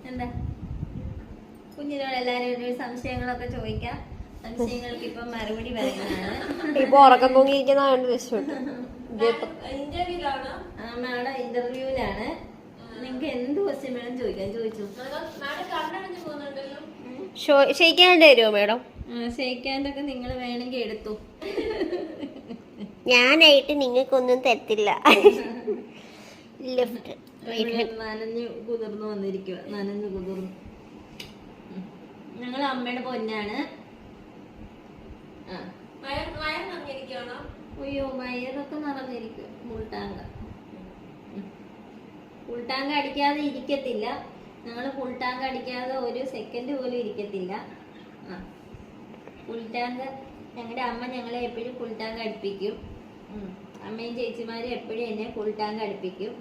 എന്താ കുഞ്ഞിനോട് എല്ലാരും സംശയങ്ങളൊക്കെ ചോദിക്കാം. സംശയങ്ങൾക്ക് ഇപ്പൊ മറുപടി പറയുന്നതാണ്. ഇപ്പൊ ഉറക്കം തൂങ്ങിയിരിക്കുന്നതാണ് രക്ഷപ്പെട്ടു. മാഡം ഇന്റർവ്യൂവിലാണ്. നിങ്ങക്ക് എന്ത് ക്വസ്റ്റ്യൻ വേണം ചോദിക്കാൻ, ചോദിച്ചു. ഷെയ്ക്കാൻ്റെ വരുമോ മാഡം? ഷെയ്ക്കാൻ്റൊക്കെ നിങ്ങൾ വേണമെങ്കിൽ എടുത്തു. ഞാനായിട്ട് നിങ്ങൾക്കൊന്നും തരത്തില്ല. നനഞ്ഞു കുതിർന്നു വന്നിരിക്കുക. നനഞ്ഞു കുതിർന്നു. ഞങ്ങൾ അമ്മയുടെ പൊന്നാണ്. അയ്യോ വയറൊക്കെ നിറഞ്ഞിരിക്കും. ഫുൾ ടാങ്ക് അടിക്കാതെ ഇരിക്കത്തില്ല. ഞങ്ങൾ ഫുൾ ടാങ്ക് അടിക്കാതെ ഒരു സെക്കൻഡ് പോലും ഇരിക്കത്തില്ല. ഫുൾ ടാങ്ക് ഞങ്ങളുടെ അമ്മ ഞങ്ങളെ എപ്പോഴും ഫുൾ ടാങ്ക് അടുപ്പിക്കും. അമ്മയും ചേച്ചിമാരും എപ്പോഴും എന്നെ ഫുൾ ടാങ്ക് അടുപ്പിക്കും.